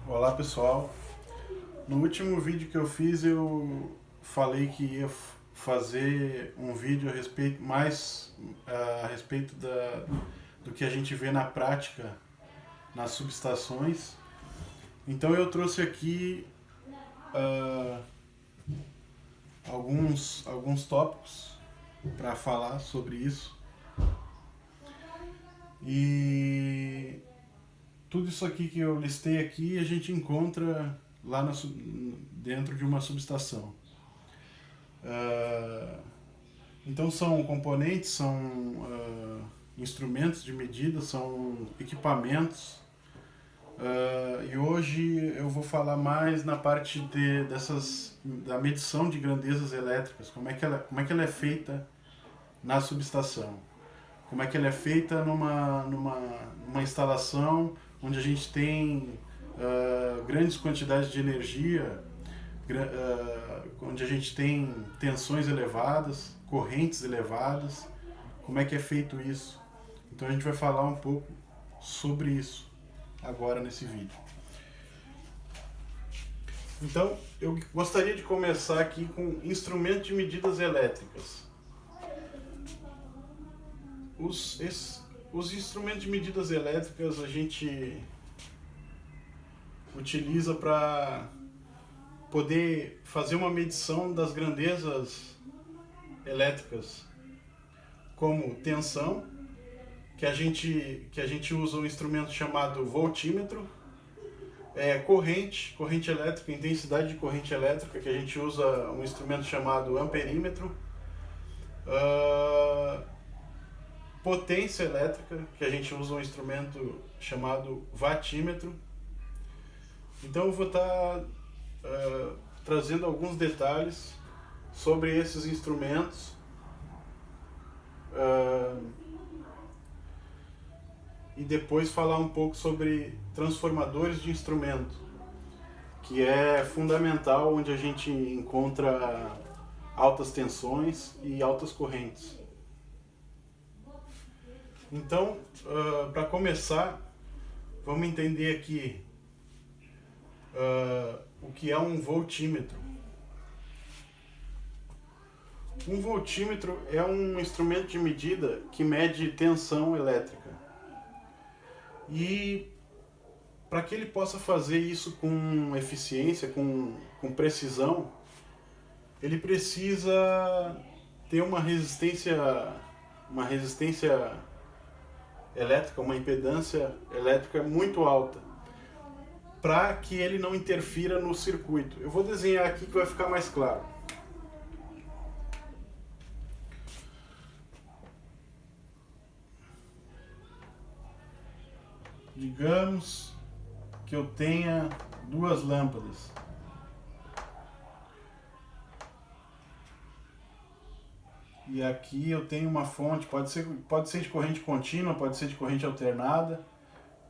Olá pessoal, no último vídeo que eu fiz eu falei que ia fazer um vídeo a respeito do que a gente vê na prática nas subestações. Então eu trouxe aqui ah, alguns tópicos para falar sobre isso. E tudo isso aqui que eu listei aqui a gente encontra lá dentro de uma subestação. Então são componentes, são instrumentos de medida, são equipamentos. E hoje eu vou falar mais na parte da medição de grandezas elétricas, como é que ela é feita na subestação. Como é que ela é feita numa instalação onde a gente tem grandes quantidades de energia, onde a gente tem tensões elevadas, correntes elevadas. Como é que é feito isso? Então a gente vai falar um pouco sobre isso agora nesse vídeo. Então eu gostaria de começar aqui com instrumentos de medidas elétricas. Os instrumentos de medidas elétricas a gente utiliza para poder fazer uma medição das grandezas elétricas, como tensão, que a gente usa um instrumento chamado voltímetro, corrente elétrica, intensidade de corrente elétrica, que a gente usa um instrumento chamado amperímetro, potência elétrica, que a gente usa um instrumento chamado watímetro. Então eu vou estar trazendo alguns detalhes sobre esses instrumentos, e depois falar um pouco sobre transformadores de instrumento, que é fundamental, onde a gente encontra altas tensões e altas correntes. Então, para começar, vamos entender aqui o que é um voltímetro. Um voltímetro é um instrumento de medida que mede tensão elétrica. E para que ele possa fazer isso com eficiência, com precisão, ele precisa ter uma resistência elétrica, uma impedância elétrica muito alta, para que ele não interfira no circuito. Eu vou desenhar aqui que vai ficar mais claro. Digamos que eu tenha duas lâmpadas. E aqui eu tenho uma fonte, pode ser de corrente contínua, pode ser de corrente alternada,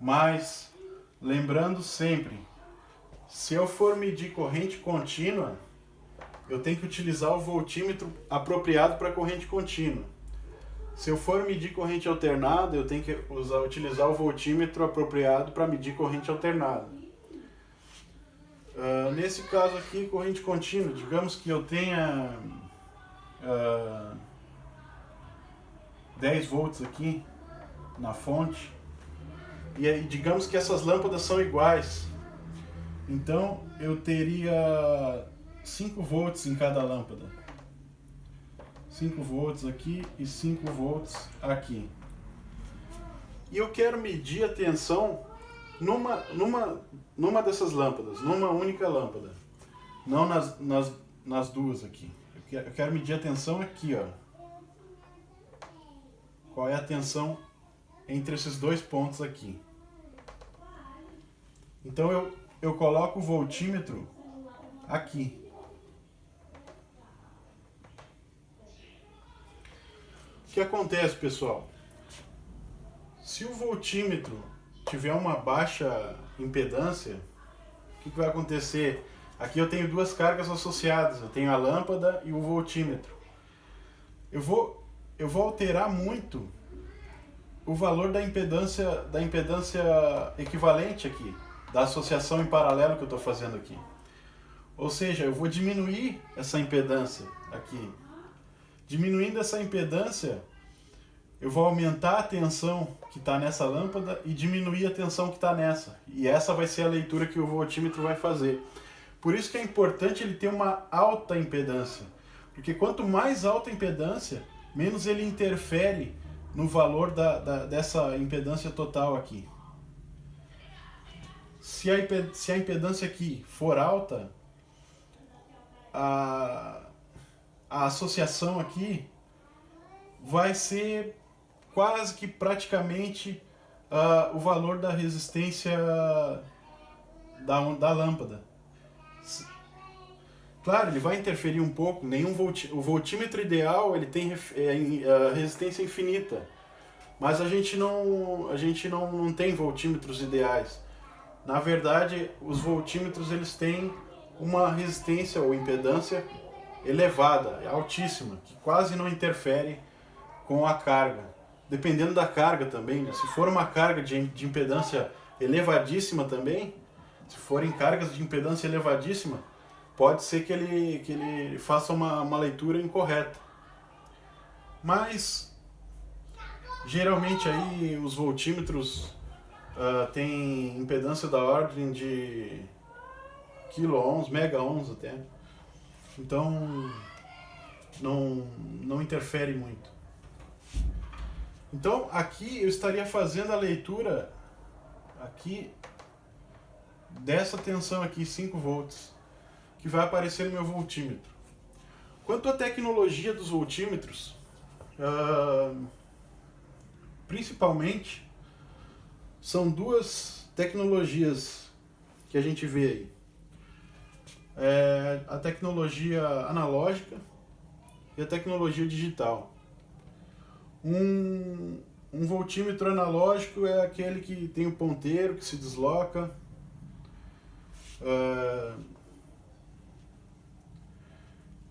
mas lembrando sempre, se eu for medir corrente contínua, eu tenho que utilizar o voltímetro apropriado para corrente contínua. Se eu for medir corrente alternada, eu tenho que utilizar o voltímetro apropriado para medir corrente alternada. Nesse caso aqui, corrente contínua, digamos que eu tenha 10 volts aqui na fonte, e aí, digamos que essas lâmpadas são iguais, então eu teria 5 volts em cada lâmpada. 5 volts aqui e 5 volts aqui. E eu quero medir a tensão numa dessas lâmpadas, numa única lâmpada, não nas duas aqui. Eu quero medir a tensão aqui, ó. Qual é a tensão entre esses dois pontos aqui? Então eu coloco o voltímetro aqui. O que acontece, pessoal? Se o voltímetro tiver uma baixa impedância, o que vai acontecer? Aqui eu tenho duas cargas associadas, eu tenho a lâmpada e o voltímetro. Eu vou alterar muito o valor da impedância equivalente aqui. da associação em paralelo que eu estou fazendo aqui. Ou seja, eu vou diminuir essa impedância aqui. Diminuindo essa impedância, eu vou aumentar a tensão que está nessa lâmpada e diminuir a tensão que está nessa. E essa vai ser a leitura que o voltímetro vai fazer. Por isso que é importante ele ter uma alta impedância. Porque quanto mais alta a impedância, menos ele interfere no valor dessa impedância total aqui. Se a impedância aqui for alta, a associação aqui vai ser quase que praticamente o valor da resistência da lâmpada. Claro, ele vai interferir um pouco. O voltímetro ideal ele tem resistência infinita, mas a gente não tem voltímetros ideais. Na verdade, os voltímetros eles têm uma resistência ou impedância elevada, altíssima, que quase não interfere com a carga. Dependendo da carga também, né? Se for uma carga de impedância elevadíssima também, se forem cargas de impedância elevadíssima, pode ser que ele faça uma leitura incorreta. Mas, geralmente aí os voltímetros têm impedância da ordem de quilo-ohms, mega-ohms até. Então, não interfere muito. Então, aqui eu estaria fazendo a leitura aqui dessa tensão aqui, 5 volts, que vai aparecer no meu voltímetro. Quanto à tecnologia dos voltímetros, principalmente, são duas tecnologias que a gente vê aí. A tecnologia analógica e a tecnologia digital. Um voltímetro analógico é aquele que tem o ponteiro que se desloca.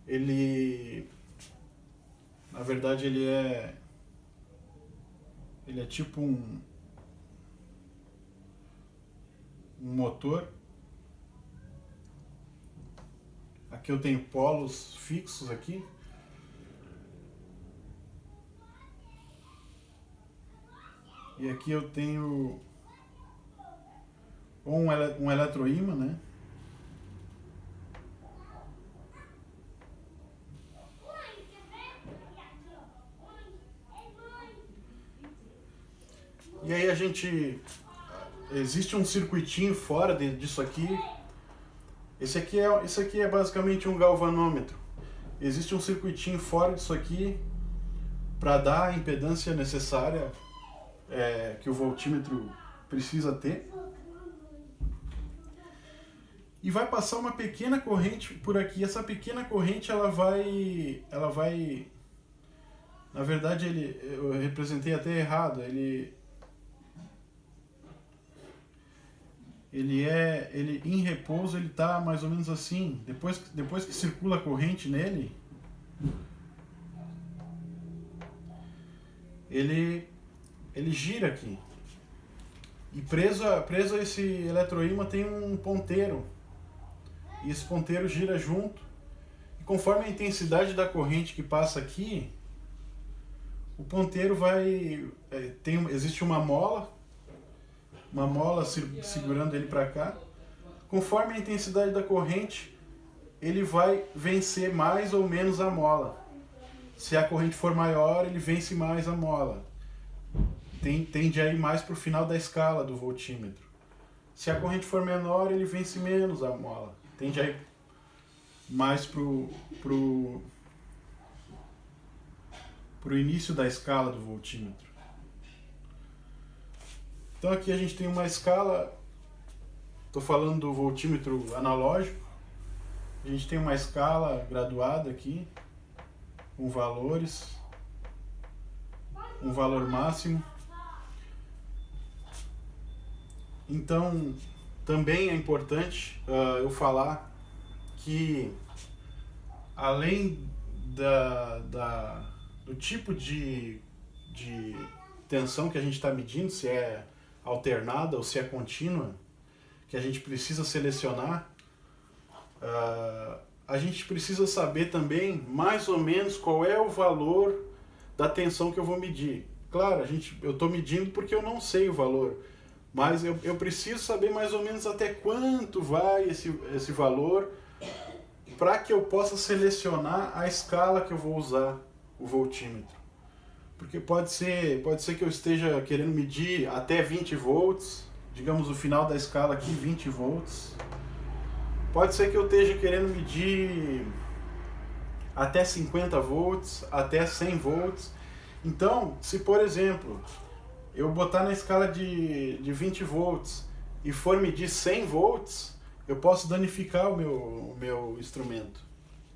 Ele, na verdade, ele é tipo um motor. Aqui eu tenho polos fixos aqui. E aqui eu tenho um eletroímã, né? E aí existe um circuitinho fora disso aqui. Isso aqui é basicamente um galvanômetro. Existe um circuitinho fora disso aqui para dar a impedância necessária que o voltímetro precisa ter. E vai passar uma pequena corrente por aqui. Essa pequena corrente ela vai, na verdade eu representei até errado. Ele em repouso ele tá mais ou menos assim. Depois que circula a corrente nele, ele gira aqui. E preso a esse eletroímã tem um ponteiro. E esse ponteiro gira junto. E conforme a intensidade da corrente que passa aqui, o ponteiro vai... existe uma mola segurando ele para cá. Conforme a intensidade da corrente, ele vai vencer mais ou menos a mola. Se a corrente for maior, ele vence mais a mola. Tende a ir mais para o final da escala do voltímetro. Se a corrente for menor, ele vence menos a mola. Tende a ir mais pro início da escala do voltímetro. Então aqui a gente tem uma escala, estou falando do voltímetro analógico, a gente tem uma escala graduada aqui, com valores, um valor máximo. Então, também é importante eu falar que, além do tipo de tensão que a gente está medindo, se é alternada ou se é contínua, que a gente precisa selecionar, a gente precisa saber também mais ou menos qual é o valor da tensão que eu vou medir. Claro, eu estou medindo porque eu não sei o valor, mas eu preciso saber mais ou menos até quanto vai esse valor para que eu possa selecionar a escala que eu vou usar, o voltímetro. Porque pode ser que eu esteja querendo medir até 20 volts, digamos o final da escala aqui, 20 volts. Pode ser que eu esteja querendo medir até 50 volts, até 100 volts. Então, se por exemplo, eu botar na escala de 20 volts e for medir 100 volts, eu posso danificar o meu instrumento.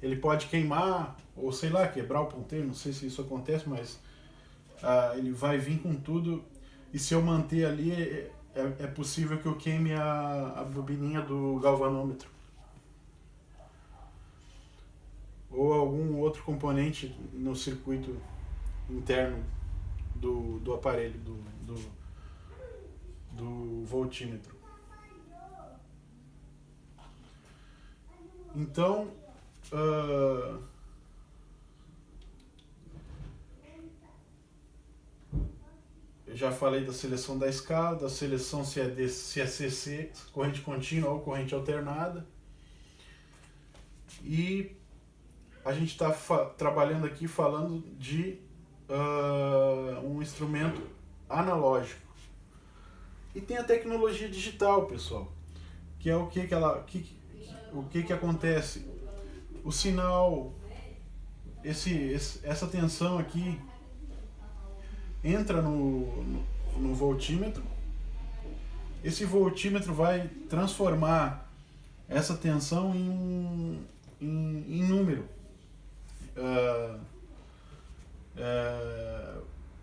Ele pode queimar, ou sei lá, quebrar o ponteiro, não sei se isso acontece, mas ele vai vir com tudo, e se eu manter ali, é possível que eu queime a bobininha do galvanômetro. Ou algum outro componente no circuito interno do aparelho, do voltímetro. Então, eu já falei da seleção da escala, da seleção se é CC, corrente contínua ou corrente alternada. E a gente está trabalhando aqui falando de um instrumento analógico. E tem a tecnologia digital, pessoal, que é o que acontece. O sinal, essa tensão aqui entra no voltímetro. Esse voltímetro vai transformar essa tensão em número.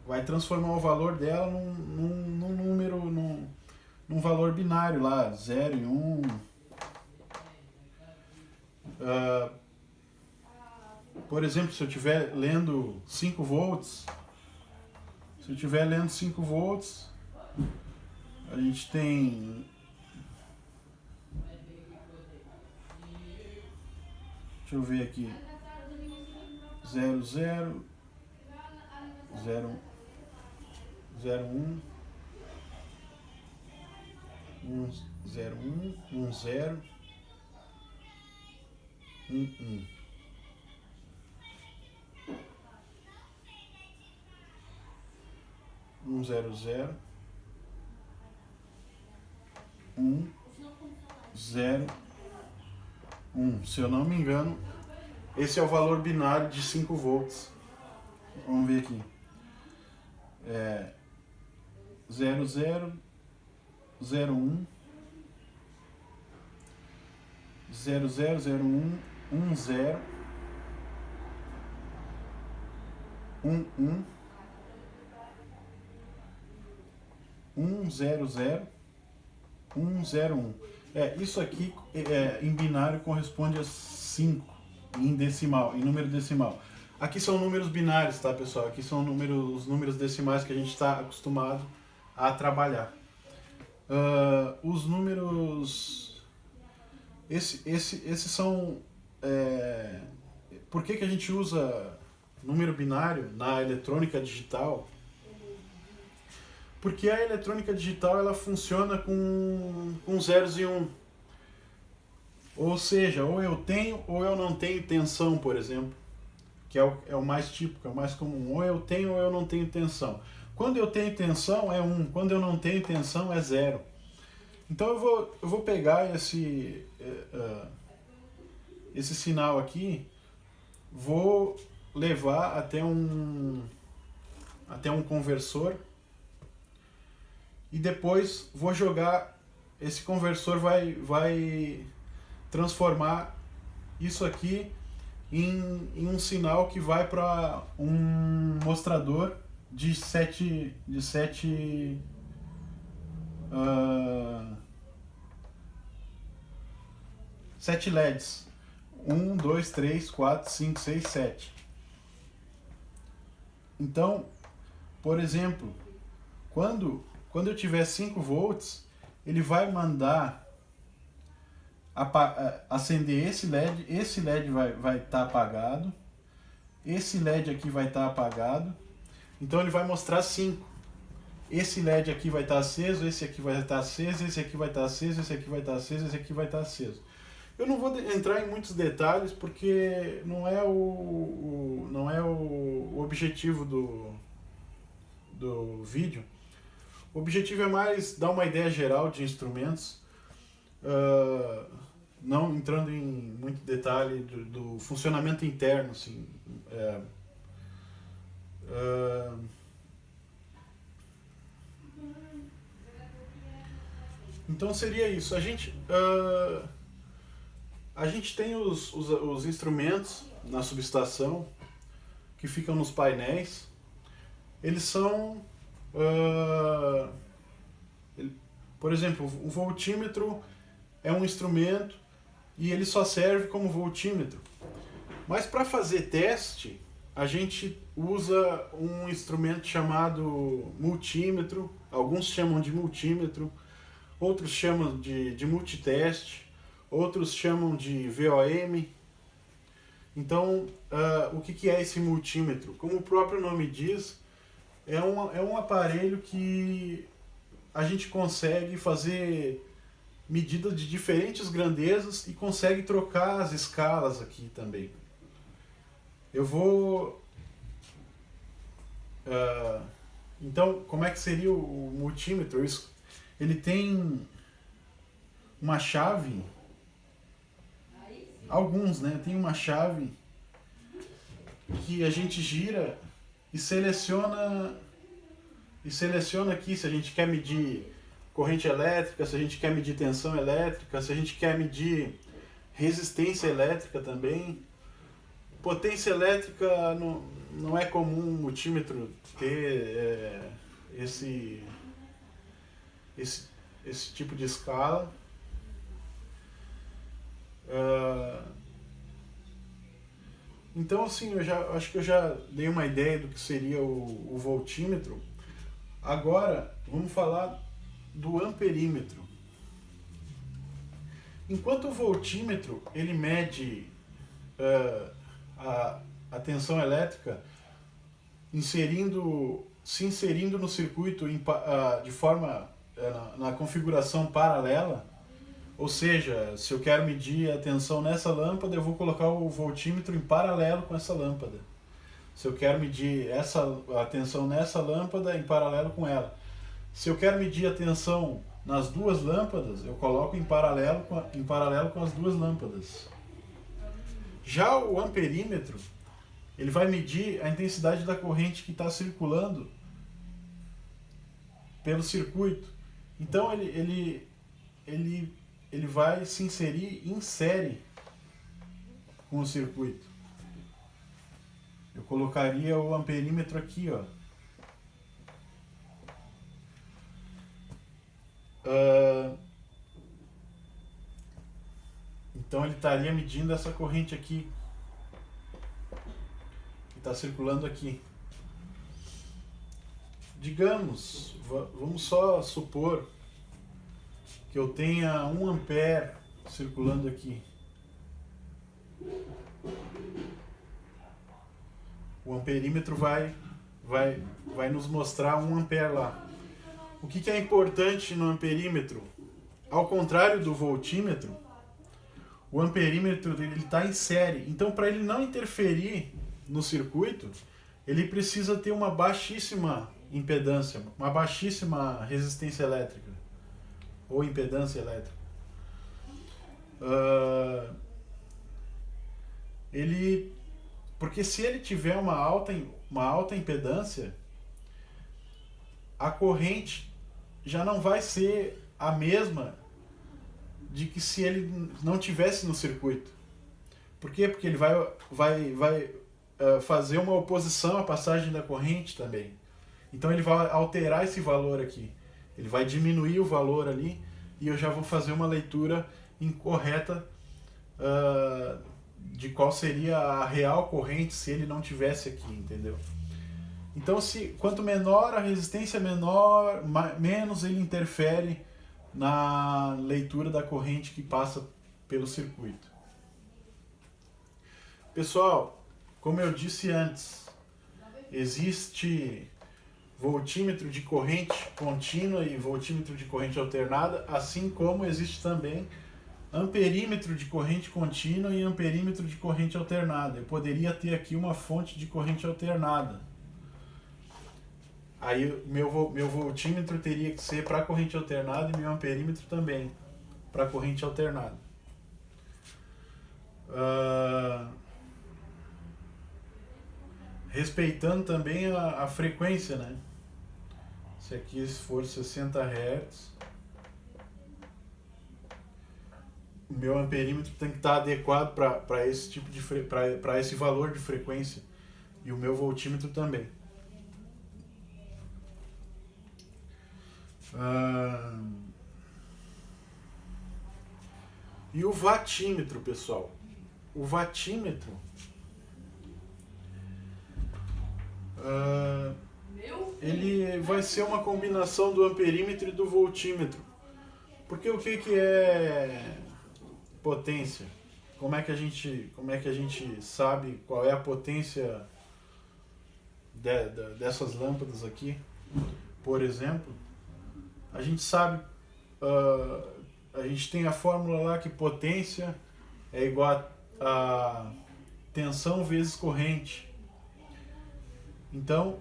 Vai transformar o valor dela num número, num valor binário lá, 0 e 1. Por exemplo, se eu estiver lendo 5 volts, a gente tem... Deixa eu ver aqui. 0, 0, 0, 0, 1, 0, 1, 1, 0, 1, 1. 1, 0, 0, 1, 0, 1. Se eu não me engano, esse é o valor binário de 5 volts. Vamos ver aqui. 0, 0, 0, 1, 0, 0, 0, 1, 1, 0, 1, 1, 1, 0, 0, 1, 0, 1. Isso aqui em binário corresponde a 5 em decimal, em número decimal. Aqui são números binários, tá, pessoal? Aqui são os números decimais que a gente está acostumado a trabalhar. Os números... Esses são... Por que a gente usa número binário na eletrônica digital? Porque a eletrônica digital ela funciona com zeros e 1. Ou seja, ou eu tenho ou eu não tenho tensão, por exemplo. Que é o mais típico, é o mais comum. Ou eu tenho ou eu não tenho tensão. Quando eu tenho tensão é 1, quando eu não tenho tensão é 0. Então eu vou pegar esse sinal aqui, vou levar até um conversor e depois vou jogar, esse conversor vai transformar isso aqui em um sinal que vai para um mostrador de 7 LEDs. 1, 2, 3, 4, 5, 6, 7. Então, por exemplo, quando eu tiver 5 volts, ele vai mandar acender esse LED vai estar apagado, esse LED aqui vai estar apagado, então ele vai mostrar 5. Esse LED aqui vai estar aceso, esse aqui vai estar aceso, esse aqui vai estar aceso, esse aqui vai estar aceso, esse aqui vai estar aceso. Eu não vou entrar em muitos detalhes porque não é o objetivo do vídeo. O objetivo é mais dar uma ideia geral de instrumentos, não entrando em muito detalhe do funcionamento interno, assim. Então seria isso. A gente tem os instrumentos na subestação que ficam nos painéis. Eles são, por exemplo, o voltímetro é um instrumento e ele só serve como voltímetro. Mas para fazer teste, a gente usa um instrumento chamado multímetro. Alguns chamam de multímetro, outros chamam de multiteste, outros chamam de VOM. Então, o que é esse multímetro? Como o próprio nome diz, é um aparelho que a gente consegue fazer medidas de diferentes grandezas e consegue trocar as escalas aqui também. Eu vou... então, como é que seria o multímetro? Ele tem uma chave, alguns, né? Tem uma chave que a gente gira e seleciona aqui se a gente quer medir corrente elétrica, se a gente quer medir tensão elétrica, se a gente quer medir resistência elétrica também. Potência elétrica não é comum um multímetro ter esse tipo de escala. Então, assim, acho que eu já dei uma ideia do que seria o voltímetro. Agora, vamos falar do amperímetro. Enquanto o voltímetro ele mede a tensão elétrica se inserindo no circuito de forma na configuração paralela, ou seja, se eu quero medir a tensão nessa lâmpada, eu vou colocar o voltímetro em paralelo com essa lâmpada. Se eu quero medir a tensão nessa lâmpada, em paralelo com ela. Se eu quero medir a tensão nas duas lâmpadas, eu coloco em paralelo com as duas lâmpadas. Já o amperímetro, ele vai medir a intensidade da corrente que está circulando pelo circuito. Então ele vai se inserir em série com o circuito. Eu colocaria o amperímetro aqui, ó. Então ele estaria medindo essa corrente aqui que está circulando aqui. Digamos, vamos só supor que eu tenha 1 ampere circulando aqui. O amperímetro vai nos mostrar 1 ampere lá. O que é importante no amperímetro? Ao contrário do voltímetro, o amperímetro está em série. Então, para ele não interferir no circuito, ele precisa ter uma baixíssima impedância, uma baixíssima resistência elétrica ou impedância elétrica. Porque se ele tiver uma alta impedância, a corrente já não vai ser a mesma de que se ele não tivesse no circuito. Por quê? Porque ele vai fazer uma oposição à passagem da corrente também. Então ele vai alterar esse valor aqui. Ele vai diminuir o valor ali e eu já vou fazer uma leitura incorreta de qual seria a real corrente se ele não tivesse aqui, entendeu? Então, quanto menor a resistência, menos ele interfere na leitura da corrente que passa pelo circuito. Pessoal, como eu disse antes, existe voltímetro de corrente contínua e voltímetro de corrente alternada, assim como existe também amperímetro de corrente contínua e amperímetro de corrente alternada. Eu poderia ter aqui uma fonte de corrente alternada. Aí meu voltímetro teria que ser para corrente alternada e meu amperímetro também para corrente alternada. Respeitando também a frequência, né? Se aqui for 60 Hz, o meu amperímetro tem que estar adequado para esse tipo de para esse valor de frequência, e o meu voltímetro também. E o watímetro, pessoal? O watímetro ele vai ser uma combinação do amperímetro e do voltímetro. Porque o que é potência? Como é que a gente sabe qual é a potência dessas lâmpadas aqui? Por exemplo, a gente sabe, a gente tem a fórmula lá que potência é igual a tensão vezes corrente. Então,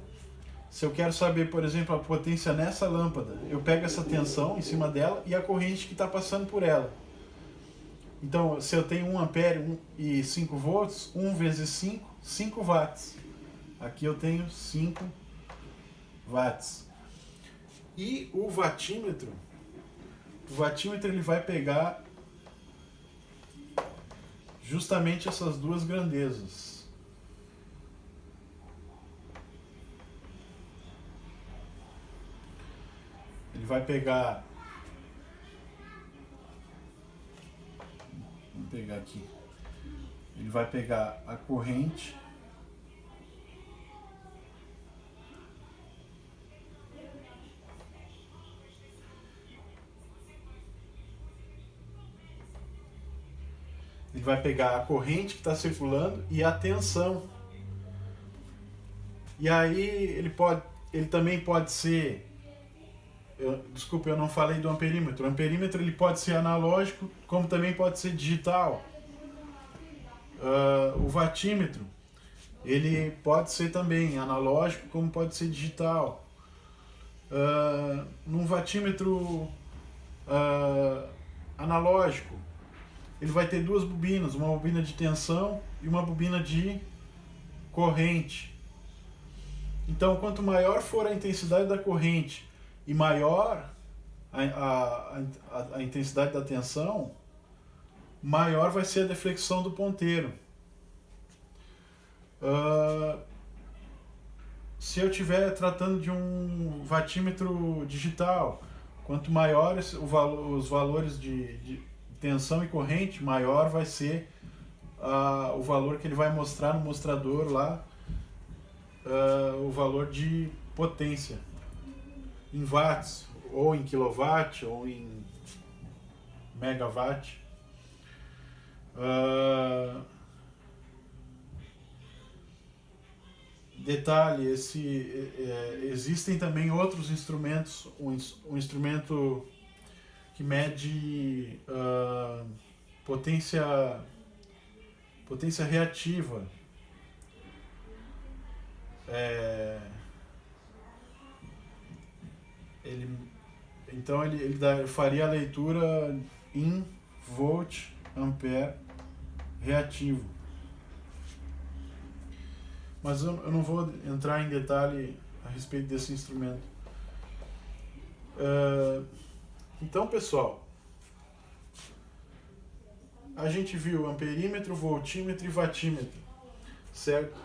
se eu quero saber, por exemplo, a potência nessa lâmpada, eu pego essa tensão em cima dela e a corrente que está passando por ela. Então, se eu tenho 1 ampere e 5 volts, 1 vezes 5, 5 watts. Aqui eu tenho 5 watts. E o watímetro ele vai pegar justamente essas duas grandezas. Ele vai pegar, vamos pegar aqui, ele vai pegar a corrente que está circulando e a tensão. E aí ele também pode ser, desculpa, eu não falei do amperímetro. O amperímetro ele pode ser analógico, como também pode ser digital. O watímetro ele pode ser também analógico, como pode ser digital. Num watímetro analógico, ele vai ter duas bobinas, uma bobina de tensão e uma bobina de corrente. Então, quanto maior for a intensidade da corrente e maior a intensidade da tensão, maior vai ser a deflexão do ponteiro. Se eu estiver tratando de um watímetro digital, quanto maiores os valores de tensão e corrente, maior vai ser o valor que ele vai mostrar no mostrador lá, o valor de potência em watts, ou em kilowatt, ou em megawatt. Detalhe, existem também outros instrumentos, um instrumento que mede potência reativa. Então ele faria a leitura em volt ampere reativo. Mas eu não vou entrar em detalhe a respeito desse instrumento. Então, pessoal, a gente viu amperímetro, voltímetro e watímetro, certo?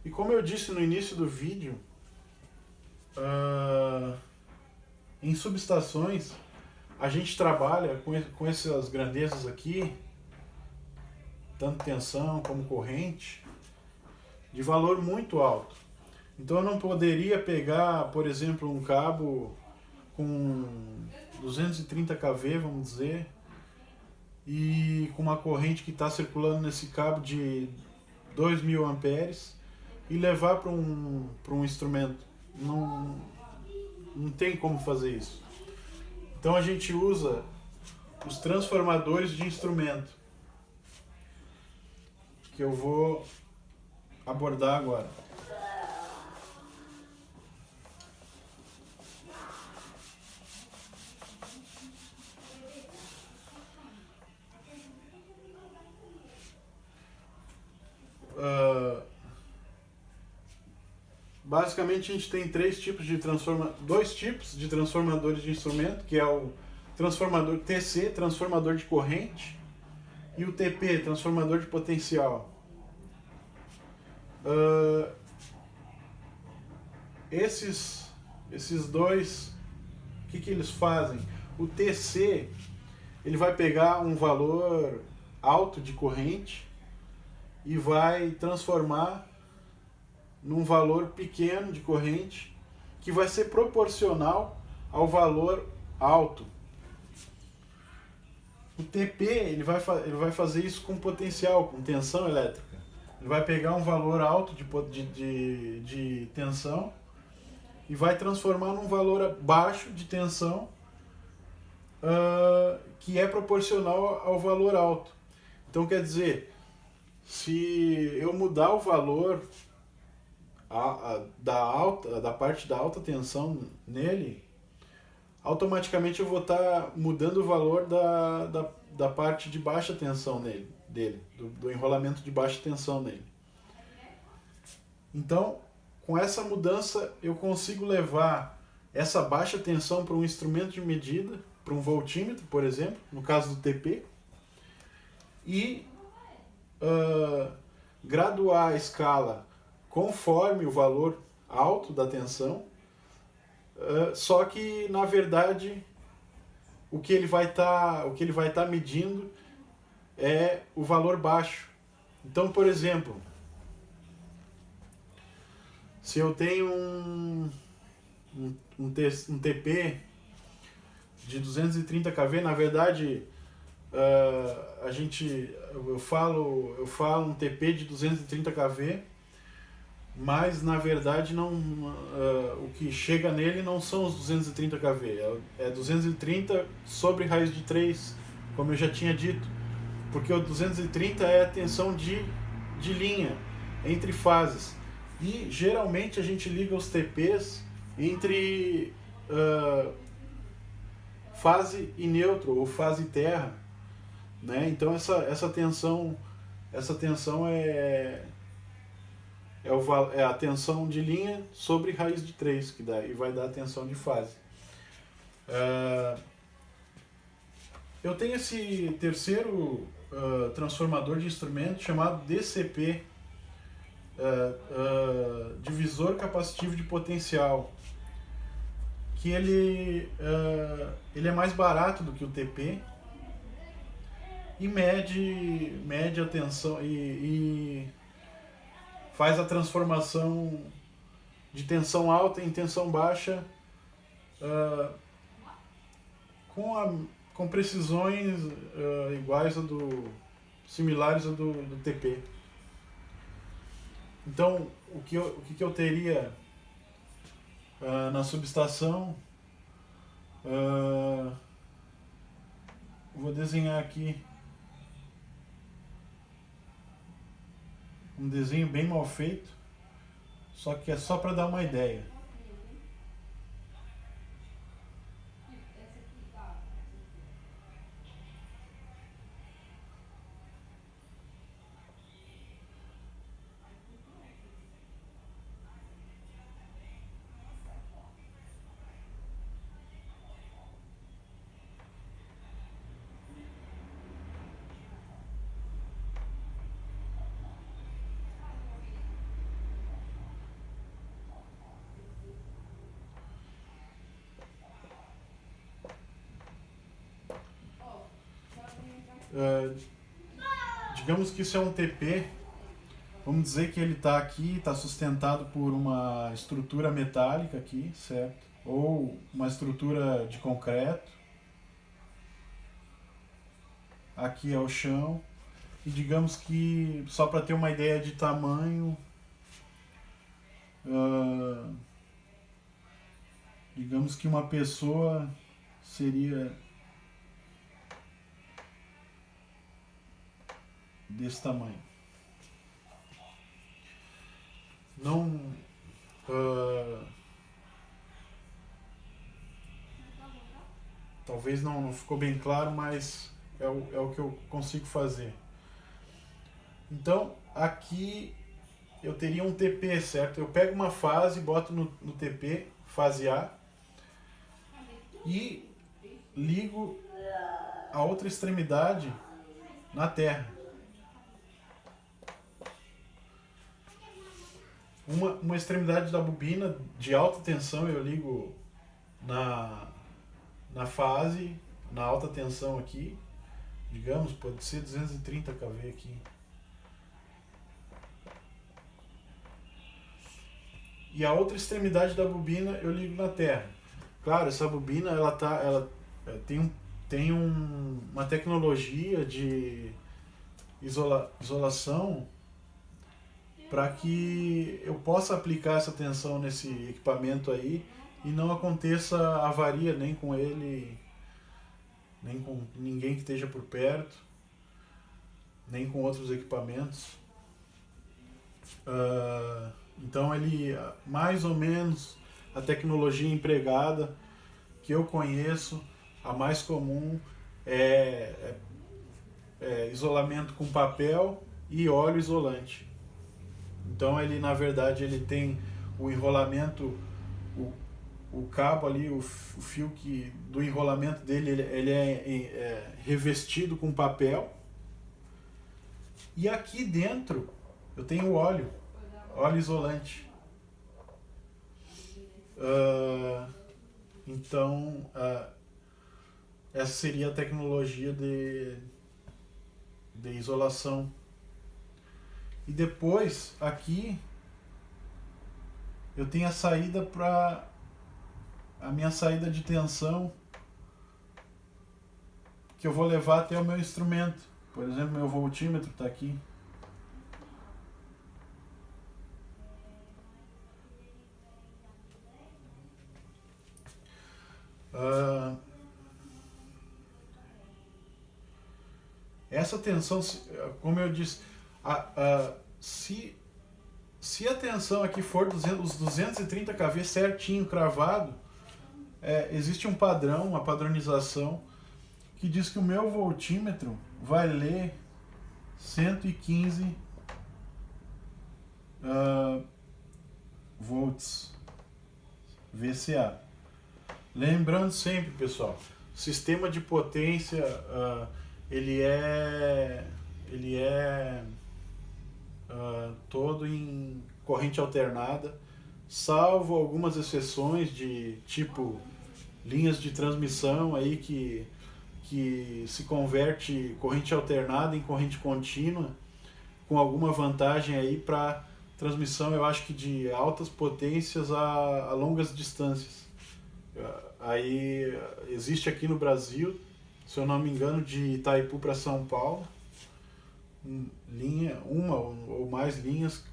E como eu disse no início do vídeo, em subestações a gente trabalha com essas grandezas aqui, tanto tensão como corrente, de valor muito alto. Então eu não poderia pegar, por exemplo, um cabo com 230 kV, vamos dizer, e com uma corrente que está circulando nesse cabo de 2000 amperes e levar para um instrumento. Não tem como fazer isso. Então a gente usa os transformadores de instrumento, que eu vou abordar agora. Basicamente a gente tem dois tipos de transformadores de instrumento, que é o transformador TC, transformador de corrente, e o TP, transformador de potencial. Esses dois, o que eles fazem? O TC, ele vai pegar um valor alto de corrente e vai transformar num valor pequeno de corrente que vai ser proporcional ao valor alto. O TP ele vai fazer isso com potencial, com tensão elétrica. Ele vai pegar um valor alto de tensão e vai transformar num valor baixo de tensão que é proporcional ao valor alto. Então quer dizer, se eu mudar o valor da parte da alta tensão nele, automaticamente eu vou estar mudando o valor da parte de baixa tensão do enrolamento de baixa tensão nele. Então, com essa mudança, eu consigo levar essa baixa tensão para um instrumento de medida, para um voltímetro, por exemplo, no caso do TP, e graduar a escala conforme o valor alto da tensão, só que na verdade o que ele vai estar medindo é o valor baixo. Então, por exemplo, se eu tenho um TP de 230 kV, na verdade eu falo um TP de 230 kV, mas na verdade o que chega nele não são os 230 kV, é 230 sobre raiz de 3, como eu já tinha dito, porque o 230 é a tensão de linha entre fases, e geralmente a gente liga os TPs entre fase e neutro, ou fase e terra, né? Então essa tensão é a tensão de linha sobre raiz de 3, que dá, e vai dar a tensão de fase. Eu tenho esse terceiro transformador de instrumento chamado DCP, divisor capacitivo de potencial, que ele é mais barato do que o TP e mede a tensão e faz a transformação de tensão alta em tensão baixa com precisões similares a do TP. Então, o que eu teria na subestação, vou desenhar aqui um desenho bem mal feito, só que é só para dar uma ideia. Digamos que isso é um TP, vamos dizer que ele está aqui, está sustentado por uma estrutura metálica aqui, certo? Ou uma estrutura de concreto. aqui é o chão. E digamos que, só para ter uma ideia de tamanho, digamos que uma pessoa seria desse tamanho. Não, talvez não ficou bem claro, mas é o que eu consigo fazer. Então, aqui eu teria um TP, certo? Eu pego uma fase, boto no TP, fase A, e ligo a outra extremidade na Terra. Uma extremidade da bobina de alta tensão eu ligo na fase, na alta tensão aqui, digamos, pode ser 230 kV aqui. E a outra extremidade da bobina eu ligo na Terra. Claro, essa bobina ela tem uma tecnologia de isolação para que eu possa aplicar essa tensão nesse equipamento aí e não aconteça avaria nem com ele, nem com ninguém que esteja por perto, nem com outros equipamentos. Então ele, mais ou menos, a tecnologia empregada que eu conheço, a mais comum é isolamento com papel e óleo isolante. Então ele, na verdade, ele tem o enrolamento, o cabo ali, o fio do enrolamento dele, ele é revestido com papel. E aqui dentro eu tenho óleo isolante. Então, essa seria a tecnologia de isolação. E depois, aqui, eu tenho a minha saída de tensão, que eu vou levar até o meu instrumento. Por exemplo, meu voltímetro está aqui. Essa tensão, como eu disse, se a tensão aqui for os 230 kV certinho, cravado, existe um padrão, uma padronização, que diz que o meu voltímetro vai ler 115 volts VCA. Lembrando sempre, pessoal, sistema de potência, ele é todo em corrente alternada, salvo algumas exceções de tipo linhas de transmissão aí que se converte corrente alternada em corrente contínua, com alguma vantagem aí para transmissão, eu acho que de altas potências a longas distâncias. Aí existe aqui no Brasil, se eu não me engano, de Itaipu para São Paulo, uma ou mais linhas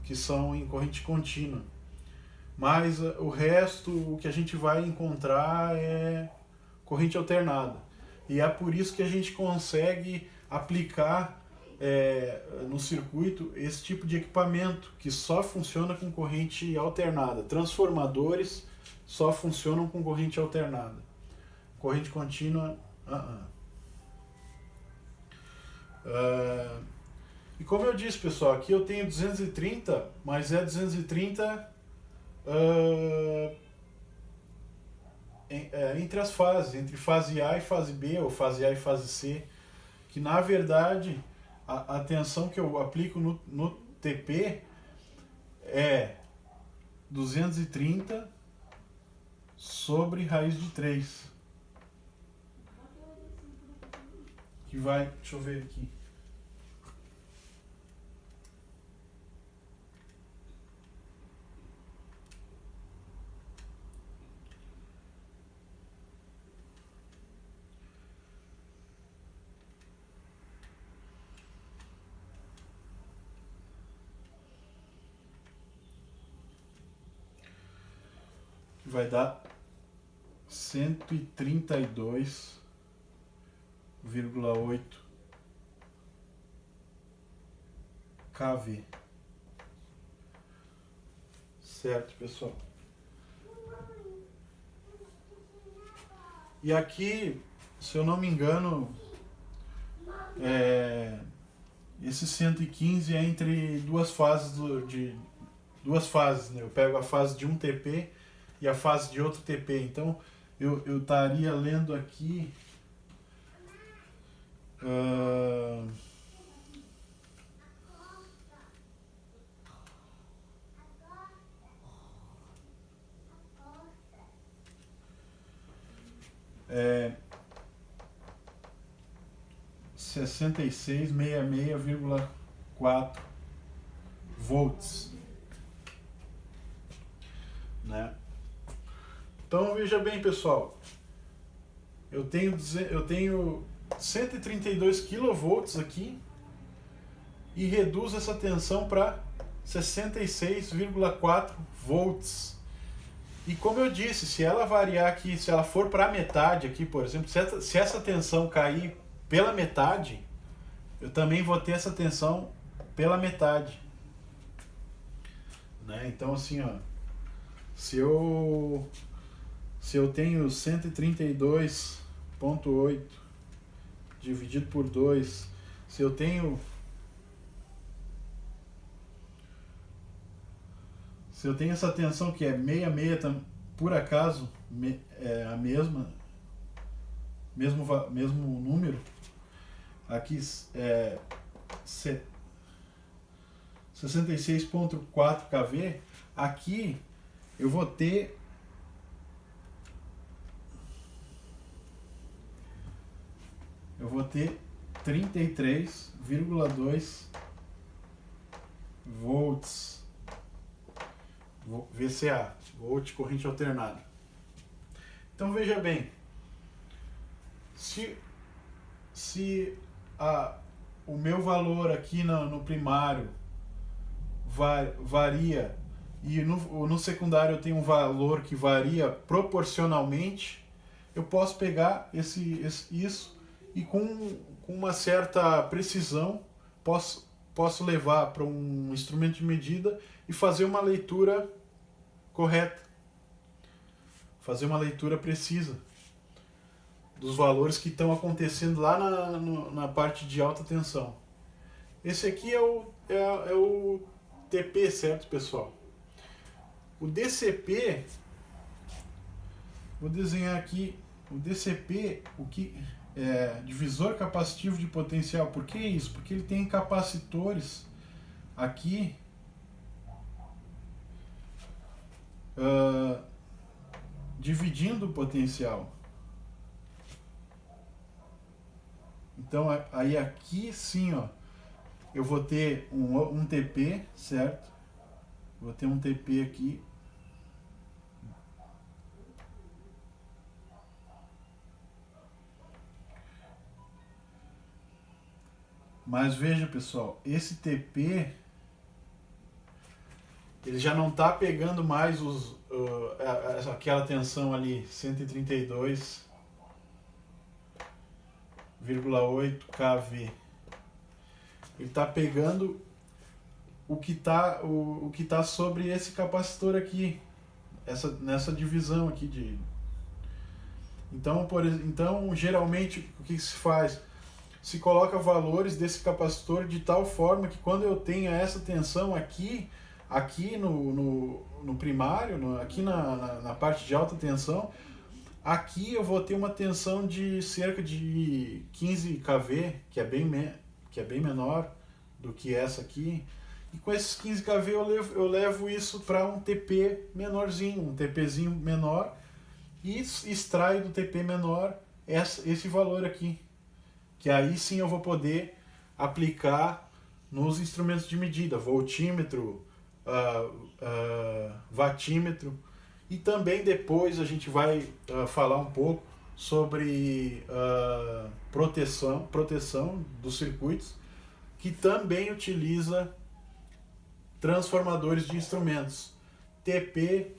que são em corrente contínua. Mas o resto, o que a gente vai encontrar é corrente alternada. E é por isso que a gente consegue aplicar no circuito esse tipo de equipamento, que só funciona com corrente alternada. Transformadores só funcionam com corrente alternada. Corrente contínua, E como eu disse, pessoal, aqui eu tenho 230, mas é 230 entre as fases, entre fase A e fase B, ou fase A e fase C, que na verdade a tensão que eu aplico no TP é 230 sobre raiz de 3. Que vai, deixa eu ver aqui. que vai dar 132,8 kV. Certo, pessoal? E aqui, se eu não me engano, esse 115 é entre duas fases duas fases, né? Eu pego a fase de um TP e a fase de outro TP. Então eu estaria lendo aqui uh, é, 66,4 volts, né? Então veja bem, pessoal, eu tenho 132 kV aqui e reduzo essa tensão para 66,4 volts. E como eu disse, se ela variar aqui, se ela for para a metade aqui, por exemplo, se essa tensão cair pela metade, eu também vou ter essa tensão pela metade, né? Então assim, ó, se eu tenho 132,8 dividido por 2, se eu tenho essa tensão que é 66, por acaso é a mesmo número, aqui é 66,4 kV, aqui eu vou ter eu vou ter 33,2 volts VCA, volt corrente alternada. Então veja bem, se o meu valor aqui no primário varia e no secundário eu tenho um valor que varia proporcionalmente, eu posso pegar isso e com uma certa precisão posso levar para um instrumento de medida e fazer uma leitura correta, fazer uma leitura precisa dos valores que estão acontecendo lá na parte de alta tensão. Esse aqui é o TP, certo, pessoal? O DCP, vou desenhar aqui o DCP, o que é divisor capacitivo de potencial. Por que isso? Porque ele tem capacitores aqui dividindo o potencial. Então aí aqui sim, ó, eu vou ter um TP, certo? Vou ter um TP aqui. Mas veja, pessoal, esse TP ele já não está pegando mais aquela tensão ali, 132,8 kV. Ele está pegando o que tá sobre esse capacitor aqui, nessa divisão aqui então geralmente o que se faz? Se coloca valores desse capacitor de tal forma que quando eu tenho essa tensão aqui no primário, aqui na parte de alta tensão, aqui eu vou ter uma tensão de cerca de 15 kV, que é bem menor do que essa aqui. E com esses 15 kV eu levo isso para um TP menorzinho, um TPzinho menor, e extraio do TP menor esse valor aqui, que aí sim eu vou poder aplicar nos instrumentos de medida, voltímetro, watímetro, e também depois a gente vai falar um pouco sobre proteção dos circuitos, que também utiliza transformadores de instrumentos TP,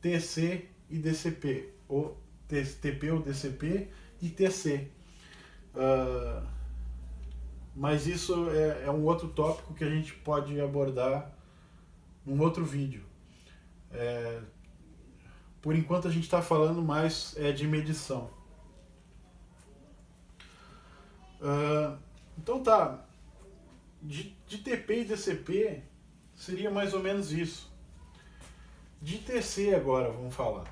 TC e DCP, ou TP ou DCP e TC. Mas isso é um outro tópico que a gente pode abordar num outro vídeo. Por enquanto a gente está falando mais de medição. Então tá, de TP e DCP seria mais ou menos isso. De TC agora vamos falar.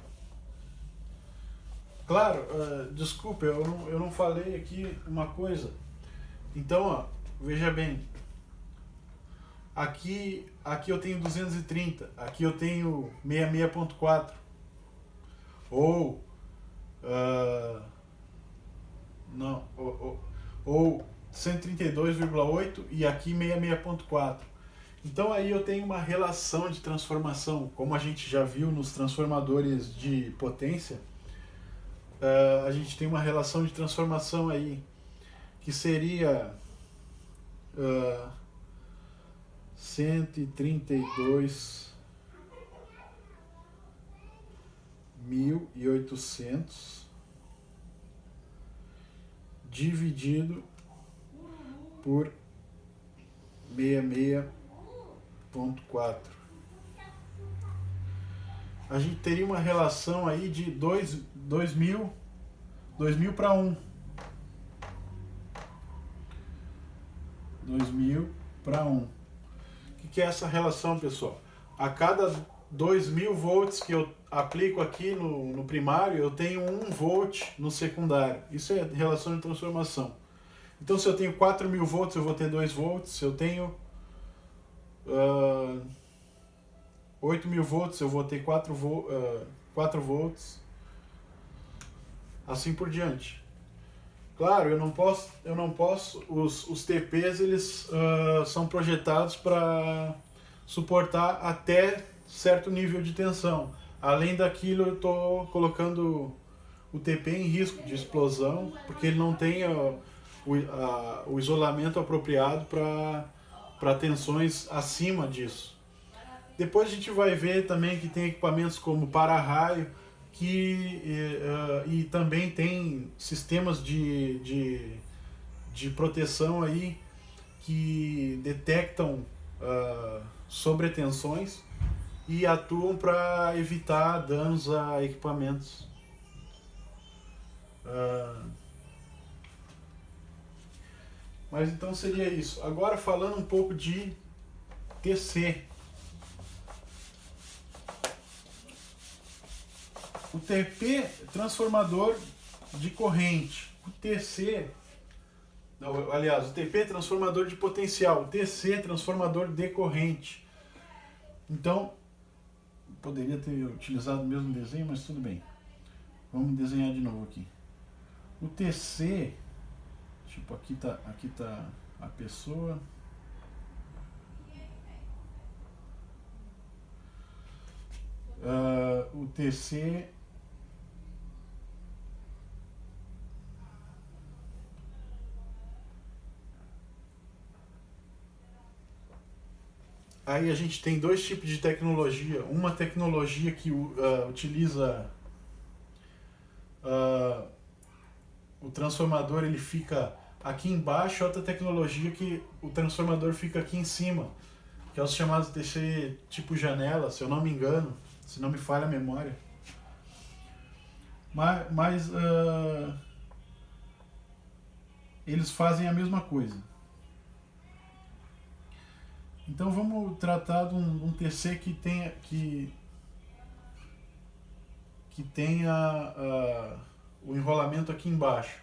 Claro, desculpa, eu não falei aqui uma coisa. Então, ó, veja bem, aqui eu tenho 230, aqui eu tenho 66.4, ou não, ou 132,8 e aqui 66.4. Então aí eu tenho uma relação de transformação, como a gente já viu nos transformadores de potência, a gente tem uma relação de transformação aí que seria 132.800 dividido por 66.4. A gente teria uma relação aí de 2.000 para 1. 2.000 para 1. O que é essa relação, pessoal? A cada 2.000 volts que eu aplico aqui no primário, eu tenho 1 volt no secundário. Isso é relação de transformação. Então, se eu tenho 4.000 volts, eu vou ter 2 volts. Se eu tenho 8.000 volts, eu vou ter 4 volts. Assim por diante. Claro, eu não posso, os TPs eles são projetados para suportar até certo nível de tensão. Além daquilo, eu estou colocando o TP em risco de explosão, porque ele não tem o isolamento apropriado para tensões acima disso. Depois a gente vai ver também que tem equipamentos como para-raio, e também tem sistemas de proteção aí que detectam sobretensões e atuam para evitar danos a equipamentos. Mas então seria isso. Agora falando um pouco de TC. O TP é transformador de corrente. O TC, aliás, o TP é transformador de potencial. O TC é transformador de corrente. Então, poderia ter utilizado o mesmo desenho, mas tudo bem. Vamos desenhar de novo aqui. O TC, tipo, aqui tá a pessoa. O TC aí a gente tem dois tipos de tecnologia. Uma tecnologia que utiliza o transformador, ele fica aqui embaixo, outra tecnologia que o transformador fica aqui em cima, que é os chamados TC tipo janela, se eu não me engano, se não me falha a memória. Mas eles fazem a mesma coisa. Então vamos tratar de um TC que tenha o enrolamento aqui embaixo.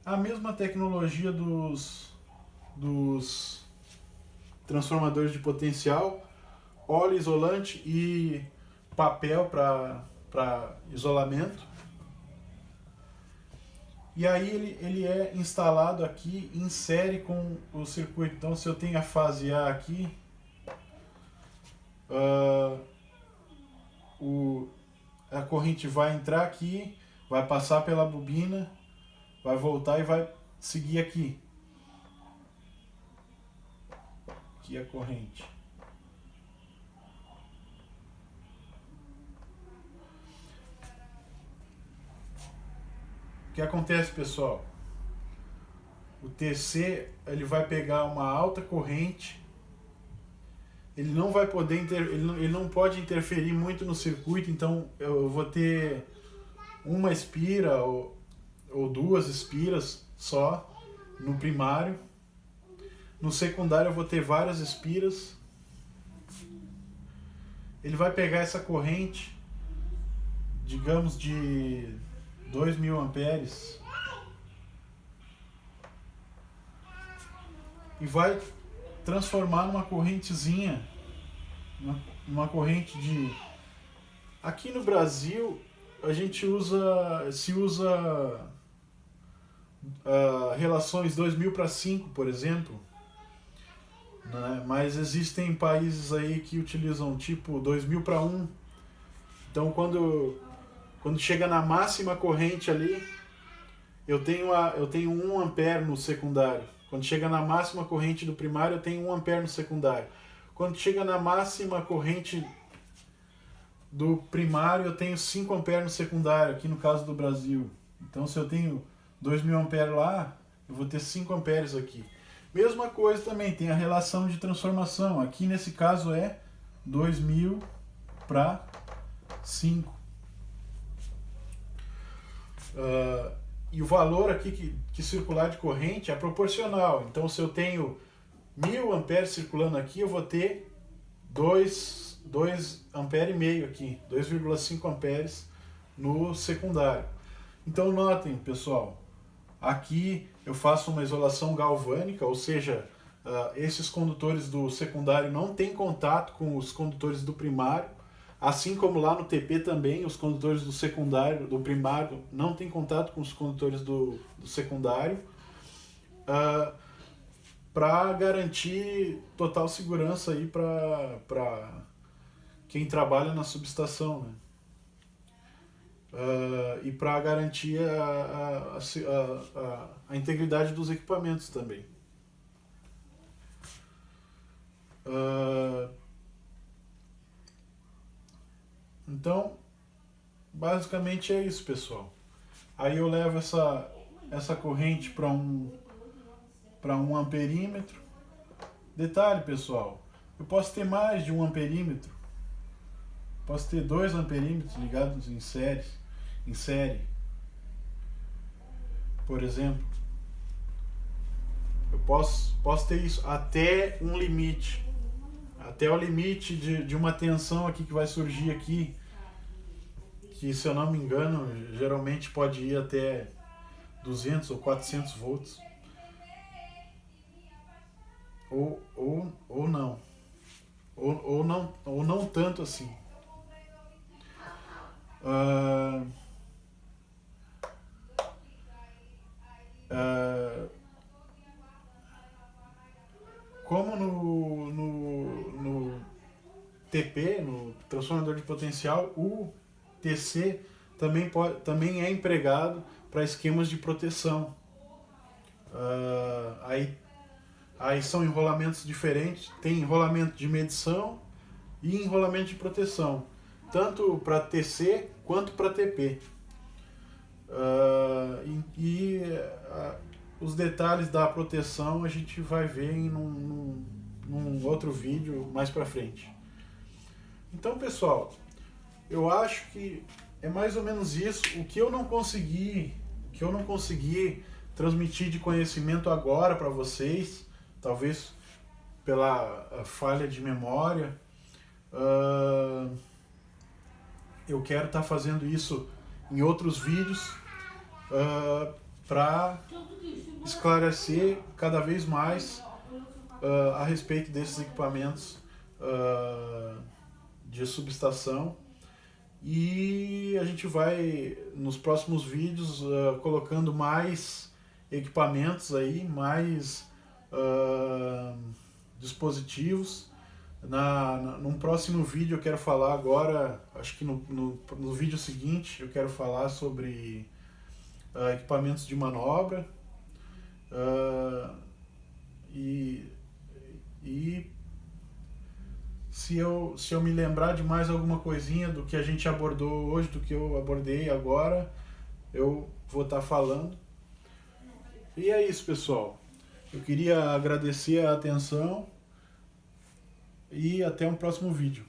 A mesma tecnologia dos transformadores de potencial, óleo isolante e papel para isolamento. E aí ele é instalado aqui em série com o circuito. Então, se eu tenho a fase A aqui, a corrente vai entrar aqui, vai passar pela bobina, vai voltar e vai seguir aqui. Aqui é a corrente. que acontece, pessoal? O TC ele vai pegar uma alta corrente, ele não vai poder ele não pode interferir muito no circuito, então eu vou ter uma espira ou duas espiras só no primário. No secundário eu vou ter várias espiras. Ele vai pegar essa corrente, digamos de 2.000 amperes, e vai transformar numa correntezinha, uma corrente de... Aqui no Brasil a gente se usa relações 2.000/5, por exemplo, né? Mas existem países aí que utilizam tipo 2.000/1. Então quando chega na máxima corrente ali, eu tenho 1 ampere no secundário. Quando chega na máxima corrente do primário, eu tenho 1 ampere no secundário. Quando chega na máxima corrente do primário, eu tenho 5 amperes no secundário, aqui no caso do Brasil. Então se eu tenho 2.000 amperes lá, eu vou ter 5 amperes aqui. Mesma coisa também, tem a relação de transformação. Aqui nesse caso é 2.000/5. E o valor aqui que circular de corrente é proporcional. Então se eu tenho 1.000 amperes circulando aqui, eu vou ter 2 ampere e meio aqui, 2,5 amperes no secundário. Então notem, pessoal, aqui eu faço uma isolação galvânica, ou seja, esses condutores do secundário não têm contato com os condutores do primário, assim como lá no TP também, os condutores do secundário, do primário, não têm contato com os condutores do secundário, para garantir total segurança aí para quem trabalha na subestação, né? E para garantir a integridade dos equipamentos também. Então, basicamente é isso, pessoal. Aí eu levo essa corrente para um amperímetro. Detalhe, pessoal, eu posso ter mais de 1 amperímetro. Posso ter 2 amperímetros ligados em série. Por exemplo, eu posso ter isso até um limite. Até o limite de uma tensão aqui que vai surgir aqui, que, se eu não me engano, geralmente pode ir até 200 ou 400 volts. Ou não. Ou não tanto assim. Como no TP, no transformador de potencial, o TC também é empregado para esquemas de proteção. Aí são enrolamentos diferentes, tem enrolamento de medição e enrolamento de proteção, tanto para TC quanto para TP. Os detalhes da proteção a gente vai ver num outro vídeo mais para frente. Então, pessoal, eu acho que é mais ou menos isso. O que eu não consegui transmitir de conhecimento agora para vocês, talvez pela falha de memória, eu quero estar fazendo isso em outros vídeos para esclarecer cada vez mais a respeito desses equipamentos de subestação. E a gente vai, nos próximos vídeos, colocando mais equipamentos aí, mais dispositivos. Num próximo vídeo eu quero falar agora, acho que no vídeo seguinte eu quero falar sobre equipamentos de manobra, e se eu me lembrar de mais alguma coisinha do que a gente abordou hoje, do que eu abordei agora, eu vou estar falando. E é isso, pessoal. Eu queria agradecer a atenção e até um próximo vídeo.